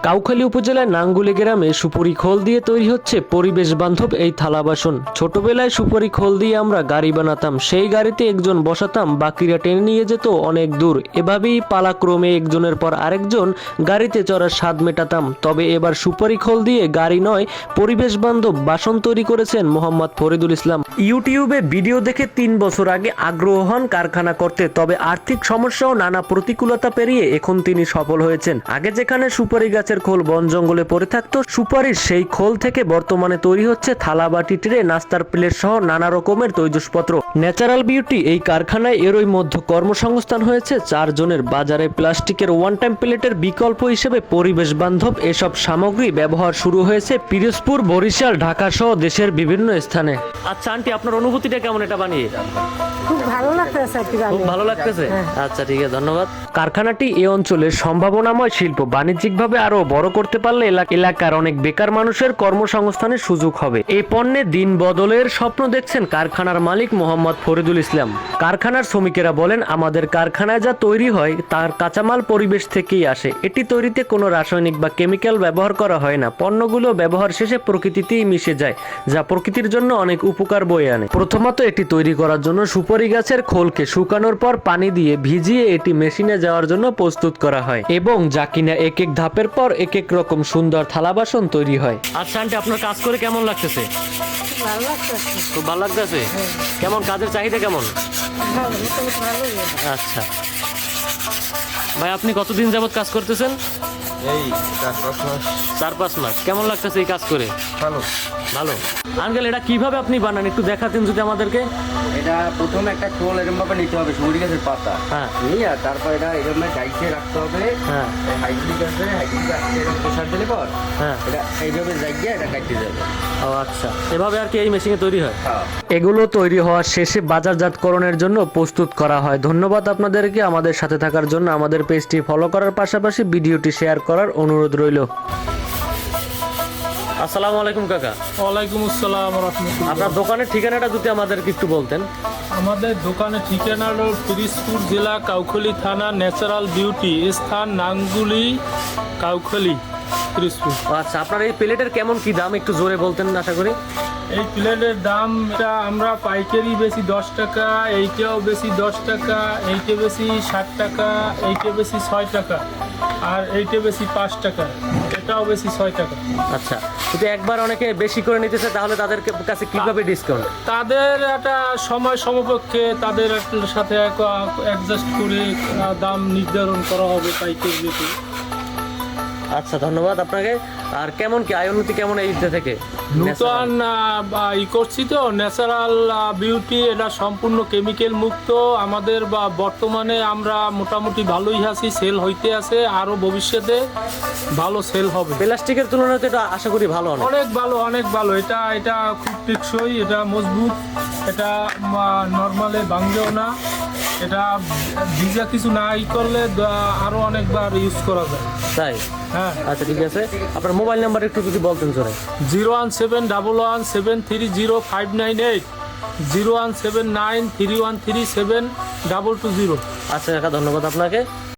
কাউখালী উপজেলার নাঙ্গুলে গ্রামে সুপুরি খোল দিয়ে তৈরি হচ্ছে পরিবেশ বান্ধব এই থালা বাসন। ছোটবেলায় সুপারি খোল দিয়ে আমরা গাড়ি বানাতাম, সেই গাড়িতে একজন বসাতাম, বাকিরা টেনে নিয়ে যেত অনেক দূর। এভাবেই পালাক্রমে একজনের পর আরেকজন গাড়িতে চড়ার স্বাদ মেটাতাম। তবে এবার সুপারি খোল দিয়ে গাড়ি নয়, পরিবেশ বান্ধব বাসন তৈরি করেছেন মোহাম্মদ ফরিদুল ইসলাম। ইউটিউবে ভিডিও দেখে 3 বছর আগে আগ্রহ হন কারখানা করতে, তবে আর্থিক সমস্যা ও নানা প্রতিকূলতা পেরিয়ে এখন তিনি সফল হয়েছেন। আগে যেখানে সুপারি গাছের খোল বন জঙ্গলে পড়ে থাকতো, সুপারির সেই খোল থেকে বর্তমানে তৈরি হচ্ছে থালা, বাটি, ট্রে, নাস্তার প্লেট সহ নানা রকমের তৈজসপত্র। ন্যাচারাল বিউটি এই কারখানায় এরই মধ্যে কর্মসংস্থান হয়েছে 4 জনের। বাজারে প্লাস্টিকের ওয়ান টাইম প্লেটের বিকল্প হিসেবে পরিবেশ বান্ধব এসব সামগ্রী ব্যবহার শুরু হয়েছে পিরোজপুর, বরিশাল, ঢাকা সহ দেশের বিভিন্ন স্থানে। আচ্ছা আন্টি, আপনার অনুভূতিটা কেমন এটা বানিয়ে? খুব ভালো লাগতেছে। খুব ভালো লাগতেছে। আচ্ছা ঠিক আছে, ধন্যবাদ। কারখানাটি এই অঞ্চলের সম্ভাবনাময় শিল্প বাণিজ্যিকভাবে আরো বড় করতে পারলে এলাকার অনেক বেকার মানুষের কর্মসংস্থানের সুযোগ হবে। এই পণ্যে দিন বদলের স্বপ্ন দেখছেন কারখানার মালিক মোহাম্মদ ফরিদুল ইসলাম। কারখানার শ্রমিকেরা বলেন, আমাদের কারখানায় যা তৈরি হয় তার কাঁচামাল পরিবেশ থেকেই আসে। এটি তৈরিতে কোনো রাসায়নিক বা কেমিক্যাল ব্যবহার করা হয় না। পণ্যগুলো ব্যবহার শেষে প্রকৃতিতেই মিশে যায়, যা প্রকৃতির জন্য অনেক উপকার বয়ে আনে। প্রথমত এটি তৈরি করার জন্য সুপারি গাছের খোলকে শুকানোর পর পানি দিয়ে ভিজিয়ে এটি মেশিনে যাওয়ার জন্য প্রস্তুত করা হয়, এবং যা কিনা এক এক ধাপের পর এক এক রকম সুন্দর থালা বাসন তৈরি হয়। আচ্ছা আন্টি, আপনার কাজ করে কেমন লাগতেছে? ভালো লাগতেছে। খুব ভালো লাগতেছে। কেমন কাজের চাহিদা কেমন? ভালোই। আচ্ছা ভাই, আপনি কতদিন যাবত কাজ করতেছেন? এই 4-5 মাস। 4-5 মাস। কেমন লাগতেছে এই কাজ করে? ভালো। ভালো। আঙ্কেল, এটা কিভাবে আপনি বানান একটু দেখাতেন যদি আমাদেরকে। এটা প্রথমে একটা খোল এরকম ভাবে নিতে হবে, সুপারি গাছের পাতা। হ্যাঁ। নিয়ে তারপর এটা এরকম গাইছে রাখতে হবে। হ্যাঁ। হাইব্রিড গাছে এরকম প্রসার দিলে পর হ্যাঁ, এটা এইভাবে জায়গায় এটা কাটতে যাবে। ও আচ্ছা, এভাবে আর কি এই মেশিনে তৈরি হয়? হ্যাঁ। এগুলো তৈরি হওয়ার শেষে বাজারজাতকরণের জন্য প্রস্তুত করা হয়। ধন্যবাদ আপনাদেরকে আমাদের সাথে থাকার জন্য। আমাদের পেজটি ফলো করার পাশাপাশি ভিডিওটি শেয়ার করার অনুরোধ রইল। আসসালামু আলাইকুম কাকা। ওয়ালাইকুম আসসালাম রাহমাতুল্লাহ। আপনার দোকানের ঠিকানাটা যদি আমাদেরকে একটু বলতেন। আমাদের দোকানের ঠিকানা হলো পিরোজপুর জেলা, কাউখালী থানা, ন্যাচারাল বিউটি, স্থান নাঙ্গুলি, কাউখালী, পিরোজপুর। আচ্ছা, আপনার এই প্লেটের কেমন কি দাম একটু জোরে বলতেন আশা করি। এই প্লেটের দাম আমরা পাইকারি বেশি 10 টাকা, এইটাও বেশি 10 টাকা, এইটা বেশি 60 টাকা, এইটা বেশি 6 টাকা, আর এইটা বেশি 5 টাকা, এটাও বেশি 6 টাকা। আচ্ছা, যদি একবার অনেকে বেশি করে নিতেছে তাহলে তাদের কাছে কিভাবে ডিসকাউন্ট? তাদের একটা সময় সমপক্ষে তাদের সাথে অ্যাডজাস্ট করে দাম নির্ধারণ করা হবে পাইকারি রেটে। আচ্ছা, ধন্যবাদ আপনাকে। আর কেমন কি আয় উন্নতি কেমন এই থেকে? নূতন করছি তো ন্যাচারাল বিউটি, এটা সম্পূর্ণ কেমিক্যাল মুক্ত। আমাদের বর্তমানে আমরা মোটামুটি ভালোই আছি, সেল হইতে আছে, আরও ভবিষ্যতে ভালো সেল হবে। প্লাস্টিকের তুলনায় তো এটা আশা করি ভালো। অনেক ভালো, অনেক ভালো। এটা খুব টেকসই, এটা মজবুত, এটা নর্মালে ভাঙবেও না। এটা ভিজা কিছু না করলে আরও অনেকবার ইউজ করা যায়। তাই? হ্যাঁ। আচ্ছা ঠিক আছে, আপনার মোবাইল নাম্বার একটু যদি বলতেন জোরে। 01711730598, 0179313372220। আচ্ছা কাকা, ধন্যবাদ আপনাকে।